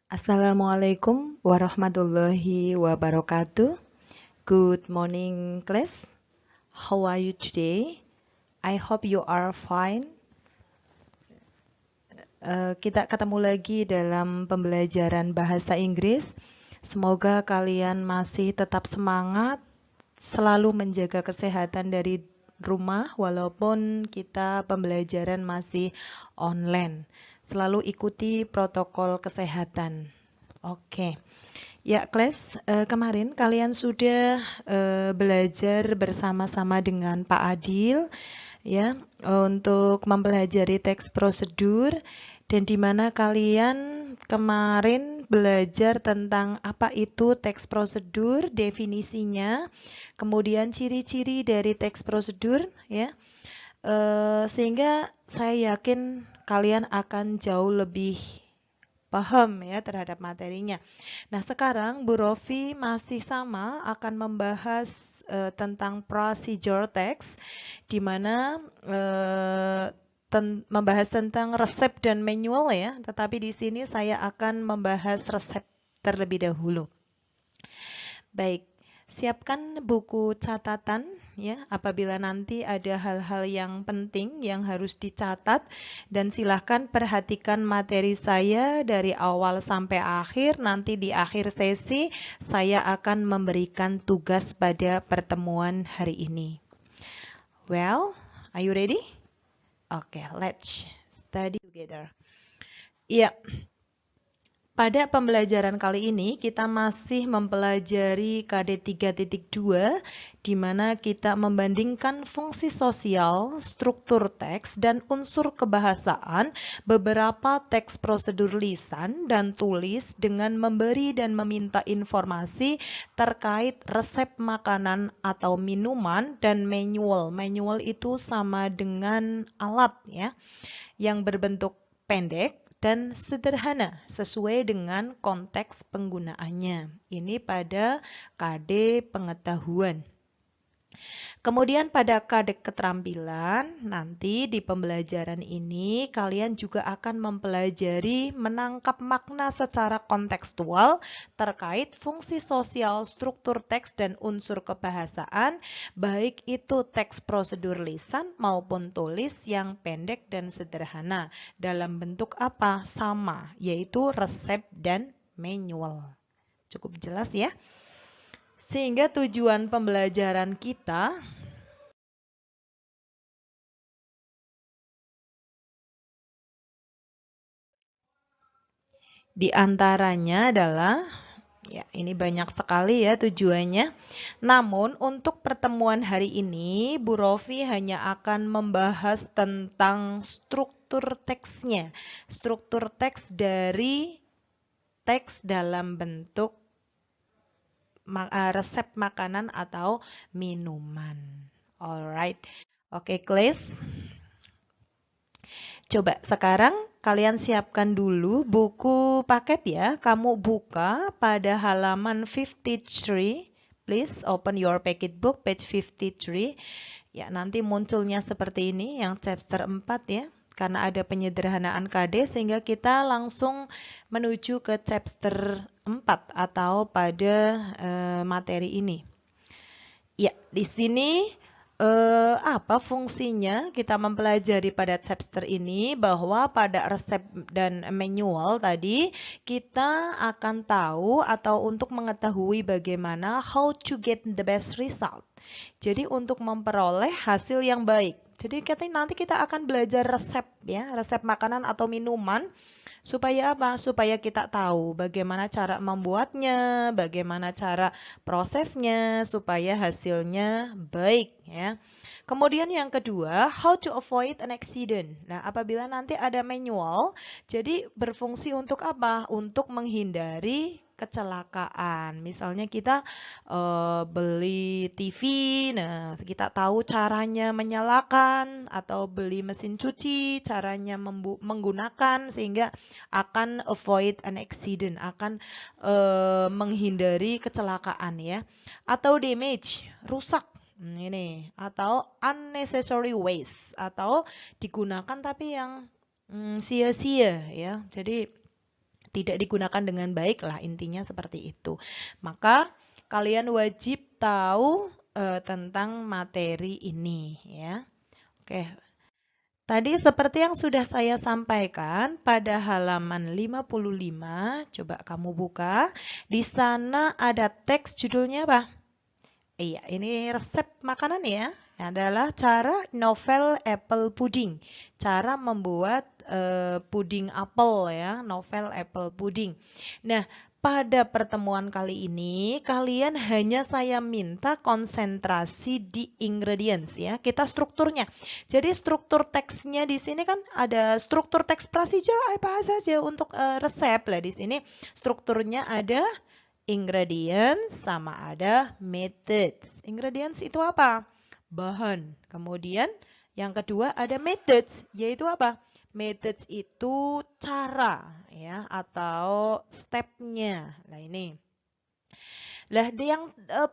Assalamualaikum warahmatullahi wabarakatuh. Good morning, class. How are you today? I hope you are fine. Kita ketemu lagi dalam pembelajaran bahasa Inggris. Semoga kalian masih tetap semangat, selalu menjaga kesehatan dari rumah walaupun kita pembelajaran masih online. Selalu ikuti protokol kesehatan. Oke. Ya, kelas kemarin kalian sudah belajar bersama-sama dengan Pak Adil ya untuk mempelajari teks prosedur dan di mana kalian kemarin belajar tentang apa itu teks prosedur, definisinya, kemudian ciri-ciri dari teks prosedur ya. Sehingga saya yakin kalian akan jauh lebih paham ya terhadap materinya. Nah, sekarang Bu Rofi masih sama akan membahas tentang procedure text di mana membahas tentang resep dan manual ya, tetapi di sini saya akan membahas resep terlebih dahulu. Baik, siapkan buku catatan ya apabila nanti ada hal-hal yang penting yang harus dicatat dan silahkan perhatikan materi saya dari awal sampai akhir. Nanti di akhir sesi saya akan memberikan tugas pada pertemuan hari ini. Well, are you ready? Okay, let's study together. Iya. Pada pembelajaran kali ini kita masih mempelajari KD 3.2 di mana kita membandingkan fungsi sosial, struktur teks, dan unsur kebahasaan beberapa teks prosedur lisan dan tulis dengan memberi dan meminta informasi terkait resep makanan atau minuman dan manual. Manual itu sama dengan alat ya yang berbentuk pendek dan sederhana sesuai dengan konteks penggunaannya. Ini pada KD pengetahuan. Kemudian pada KD keterampilan, nanti di pembelajaran ini kalian juga akan mempelajari menangkap makna secara kontekstual terkait fungsi sosial, struktur teks, dan unsur kebahasaan, baik itu teks prosedur lisan maupun tulis yang pendek dan sederhana. Dalam bentuk apa? Sama, yaitu resep dan manual. Cukup jelas ya? Sehingga tujuan pembelajaran kita di antaranya adalah, ya ini banyak sekali ya tujuannya. Namun untuk pertemuan hari ini, Bu Rofi hanya akan membahas tentang struktur teksnya. Struktur teks dari teks dalam bentuk resep makanan atau minuman. Alright, oke class. Coba sekarang kalian siapkan dulu buku paket ya. Kamu buka pada halaman 53. Please open your packet book page 53. Ya, nanti munculnya seperti ini yang chapter 4 ya. Karena ada penyederhanaan KD sehingga kita langsung menuju ke chapter 4 atau pada materi ini. Ya, di sini apa fungsinya kita mempelajari pada chapter ini bahwa pada resep dan manual tadi kita akan tahu atau untuk mengetahui bagaimana how to get the best result. Jadi untuk memperoleh hasil yang baik. Jadi nanti kita akan belajar resep ya, resep makanan atau minuman. Supaya apa? Supaya kita tahu bagaimana cara membuatnya, bagaimana cara prosesnya, supaya hasilnya baik ya. Kemudian yang kedua, how to avoid an accident. Nah, apabila nanti ada manual, jadi berfungsi untuk apa? Untuk menghindari kecelakaan. Misalnya kita beli TV, nah kita tahu caranya menyalakan atau beli mesin cuci, caranya menggunakan sehingga akan avoid an accident, akan menghindari kecelakaan ya. Atau damage, rusak. Ini atau unnecessary waste atau digunakan tapi yang sia-sia ya. Jadi tidak digunakan dengan baik lah, intinya seperti itu. Maka kalian wajib tahu tentang materi ini ya. Oke. Tadi seperti yang sudah saya sampaikan pada halaman 55, coba kamu buka. Di sana ada teks judulnya apa? Iya, ini resep makanan ya. Adalah cara novel apple pudding. Cara membuat puding apel ya, novel apple pudding. Nah, pada pertemuan kali ini kalian hanya saya minta konsentrasi di ingredients ya. Kita strukturnya. Jadi struktur teksnya di sini kan ada struktur teks procedure apa saja untuk resep lah di sini. Strukturnya ada ingredients sama ada methods. Ingredients itu apa? Bahan. Kemudian yang kedua ada methods, yaitu apa? Methods itu cara ya atau stepnya. Nah ini. Nah,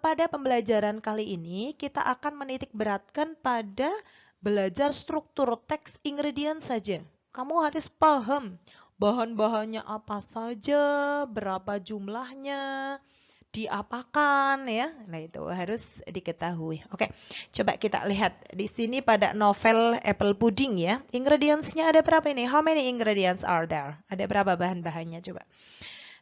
pada pembelajaran kali ini kita akan menitik beratkan pada belajar struktur teks ingredients saja. Kamu harus paham bahan-bahannya apa saja, berapa jumlahnya, diapakan ya. Nah, itu harus diketahui. Oke, coba kita lihat di sini pada novel apple pudding ya. Ingredients-nya ada berapa ini? How many ingredients are there? Ada berapa bahan-bahannya coba?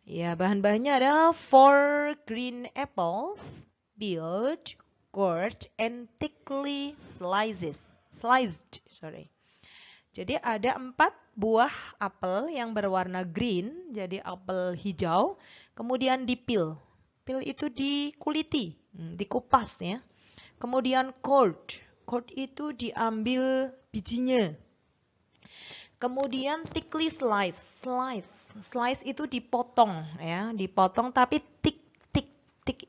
Ya, bahan-bahannya ada 4 green apples, peeled, cored, and thickly sliced. Jadi ada 4 buah apel yang berwarna green, jadi apel hijau, kemudian dipil. Pil itu dikuliti, dikupas ya. Kemudian cored itu diambil bijinya. Kemudian thickly slice itu dipotong ya, dipotong tapi thick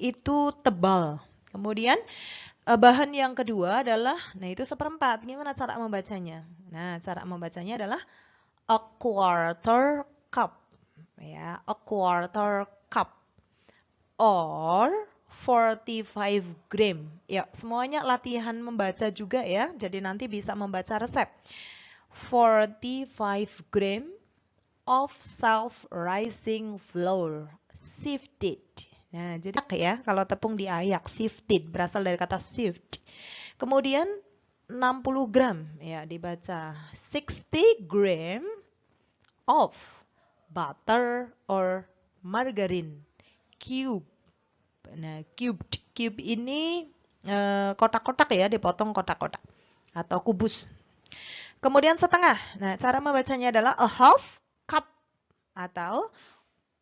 itu tebal. Kemudian bahan yang kedua adalah, nah itu 1/4. Gimana cara membacanya? Nah, cara membacanya adalah a quarter cup. Ya, a quarter cup. Or 45 gram. Ya, semuanya latihan membaca juga ya. Jadi nanti bisa membaca resep. 45 gram of self-rising flour sifted. Nah, jadi ya, kalau tepung diayak, sifted, berasal dari kata sift. Kemudian 60 gram, ya dibaca 60 gram of butter or margarine cube. Nah, cube ini kotak-kotak ya, dipotong kotak-kotak atau kubus. Kemudian setengah. Nah, cara membacanya adalah a half cup atau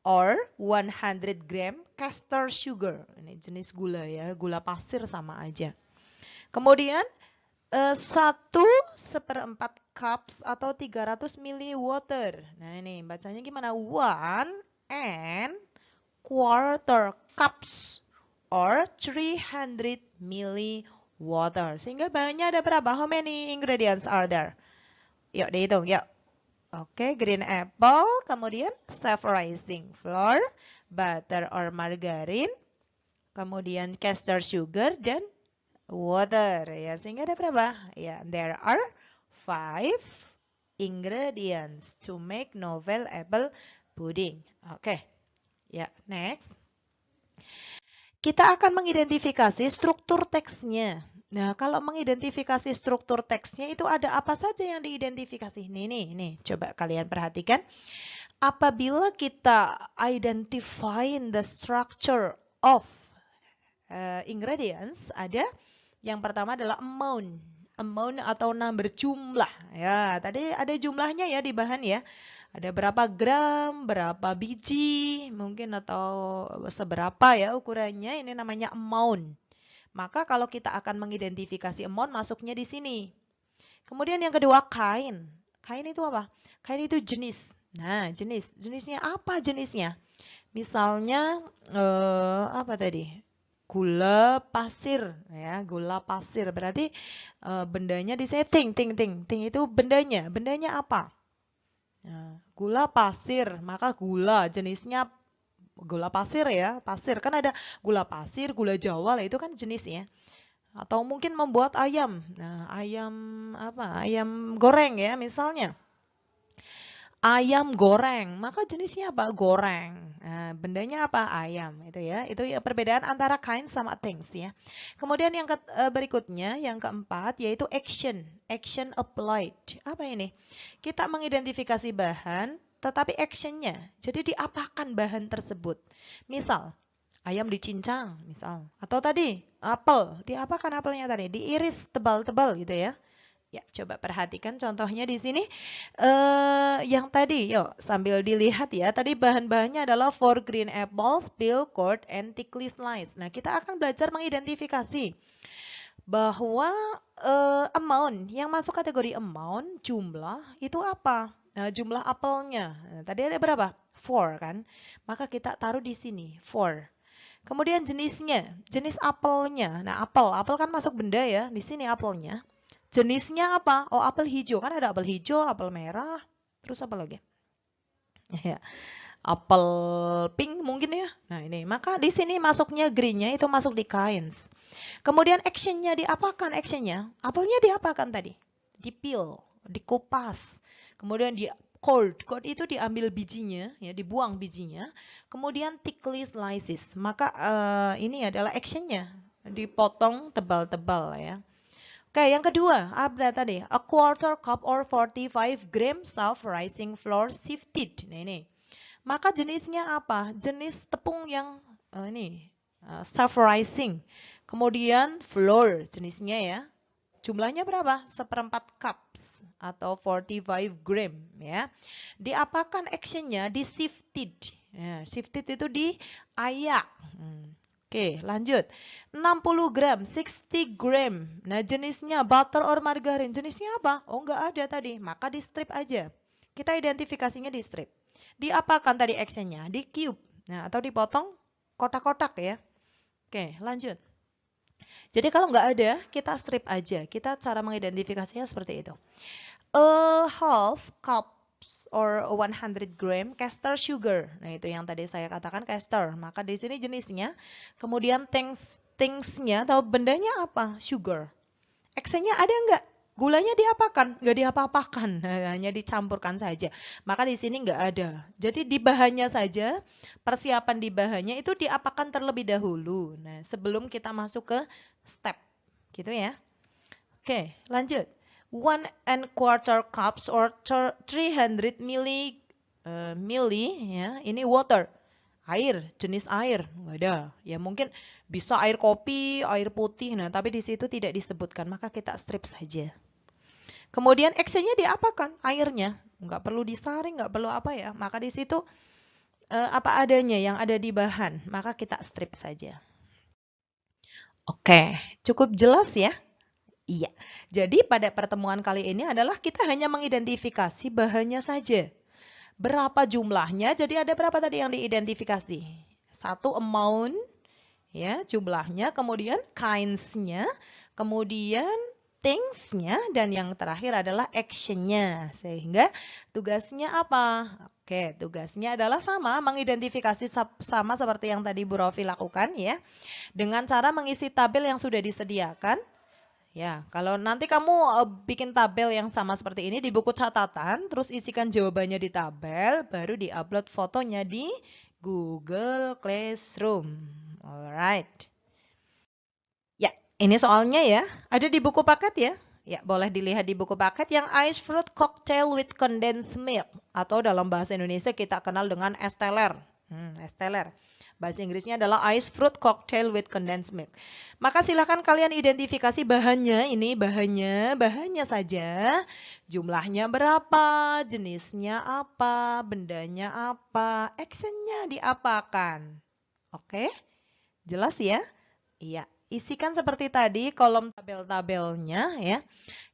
or 100 gram castor sugar. Ini jenis gula ya, gula pasir sama aja. Kemudian 1/4 cups atau 300 ml water. Nah ini bacanya gimana? 1 1/4 cups or 300 ml water. Sehingga bahannya ada berapa? How many ingredients are there? Yuk dihitung, yuk. Oke, green apple, kemudian self-rising flour, butter or margarine, kemudian castor sugar, dan water. Ya, sehingga ada berapa? Ya, there are 5 ingredients to make novel apple pudding. Oke, ya, next. Kita akan mengidentifikasi struktur teksnya. Nah, kalau mengidentifikasi struktur teksnya itu ada apa saja yang diidentifikasi? Nih, coba kalian perhatikan. Apabila kita identifying the structure of ingredients, ada yang pertama adalah amount atau number, jumlah. Ya, tadi ada jumlahnya ya di bahan ya. Ada berapa gram, berapa biji, mungkin atau seberapa ya ukurannya, ini namanya amount. Maka kalau kita akan mengidentifikasi amount, masuknya di sini. Kemudian yang kedua, kind. Kind itu apa? Kind itu jenis. Nah, jenisnya apa jenisnya? Misalnya apa tadi? Gula pasir ya, gula pasir. Berarti bendanya di sini ting itu bendanya. Bendanya apa? Nah, gula pasir, maka gula jenisnya gula pasir ya, pasir kan ada gula pasir, gula Jawa lah, itu kan jenis ya. Atau mungkin membuat ayam. Nah, ayam apa? Ayam goreng ya misalnya. Ayam goreng, maka jenisnya apa? Goreng. Nah, bendanya apa? Ayam. Itu ya. Itu ya perbedaan antara kind sama things ya. Kemudian yang berikutnya, yang keempat yaitu action. Action applied. Apa ini? Kita mengidentifikasi bahan, tetapi actionnya. Jadi diapakan bahan tersebut? Misal, ayam dicincang, misal. Atau tadi, apel. Diapakan apelnya tadi? Diiris tebal-tebal gitu ya. Ya, coba perhatikan contohnya di sini. Yang tadi, yuk sambil dilihat ya. Tadi bahan-bahannya adalah 4 green apples, peel, cord, and thickly sliced. Nah, kita akan belajar mengidentifikasi bahwa amount, yang masuk kategori amount, jumlah, itu apa? Nah, jumlah apelnya. Nah, tadi ada berapa? 4 kan? Maka kita taruh di sini, 4. Kemudian jenisnya, jenis apelnya. Nah, apel kan masuk benda ya. Di sini apelnya. Jenisnya apa? Oh, apel hijau. Kan ada apel hijau, apel merah. Terus apa lagi? Ya, apel pink mungkin ya. Nah, ini. Maka di sini masuknya greennya itu masuk di kinds. Kemudian actionnya diapakan actionnya? Apelnya diapakan tadi? Dipeel, dikupas. Kemudian di cord. Cord itu diambil bijinya, ya, dibuang bijinya. Kemudian thickly slices. Maka ini adalah actionnya. Dipotong tebal-tebal ya. Oke, yang kedua, apa tadi? A quarter cup or 45 gram self-rising flour sifted. Nah, ini. Maka jenisnya apa? Jenis tepung yang self-rising. Kemudian flour jenisnya ya. Jumlahnya berapa? 1/4 cups atau 45 gram ya. Diapakan actionnya? Di sifted. Ya, sifted itu diayak. Oke, lanjut. 60 gram, 60 gram. Nah, jenisnya butter or margarin. Jenisnya apa? Oh, nggak ada tadi. Maka di strip aja. Kita identifikasinya di strip. Diapakan tadi actionnya? Di cube. Nah, atau dipotong kotak-kotak ya. Oke, lanjut. Jadi kalau nggak ada, kita strip aja. Kita cara mengidentifikasinya seperti itu. A half cup or 100 gram castor sugar. Nah, itu yang tadi saya katakan castor. Maka di sini jenisnya. Kemudian thingsnya atau bendanya apa? Sugar. Actionnya ada nggak? Gulanya diapakan? Nggak diapa-apakan, hanya dicampurkan saja. Maka di sini nggak ada. Jadi di bahannya saja, persiapan di bahannya itu diapakan terlebih dahulu. Nah, sebelum kita masuk ke step. Gitu ya. Oke, lanjut. 1¼ cups or 300 milli ya. Ini water. Air, jenis air. Enggak ada. Ya mungkin bisa air kopi, air putih. Nah, tapi di situ tidak disebutkan, maka kita strip saja. Kemudian actionnya diapakan? Airnya. Enggak perlu disaring, enggak perlu apa ya. Maka di situ apa adanya yang ada di bahan, maka kita strip saja. Oke, cukup jelas ya? Iya, jadi pada pertemuan kali ini adalah kita hanya mengidentifikasi bahannya saja. Berapa jumlahnya, jadi ada berapa tadi yang diidentifikasi? Satu amount, ya jumlahnya, kemudian kinds-nya, kemudian things-nya, dan yang terakhir adalah action-nya. Sehingga tugasnya apa? Oke, tugasnya adalah sama, mengidentifikasi sama seperti yang tadi Bu Rofi lakukan ya. Dengan cara mengisi tabel yang sudah disediakan. Ya, kalau nanti kamu bikin tabel yang sama seperti ini di buku catatan, terus isikan jawabannya di tabel, baru diupload fotonya di Google Classroom. Alright. Ya, ini soalnya ya, ada di buku paket ya. Ya, boleh dilihat di buku paket yang Ice Fruit Cocktail with Condensed Milk. Atau dalam bahasa Indonesia kita kenal dengan es teler. Es teler. Bahasa Inggrisnya adalah Ice Fruit Cocktail with Condensed Milk. Maka silakan kalian identifikasi bahannya, ini bahannya saja. Jumlahnya berapa, jenisnya apa, bendanya apa, actionnya diapakan. Oke, jelas ya? Iya, isikan seperti tadi kolom tabel-tabelnya ya.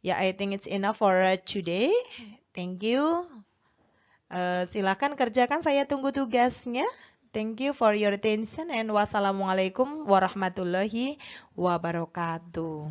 Ya, I think it's enough for today. Thank you. Silakan kerjakan, saya tunggu tugasnya. Thank you for your attention and wassalamualaikum warahmatullahi wabarakatuh.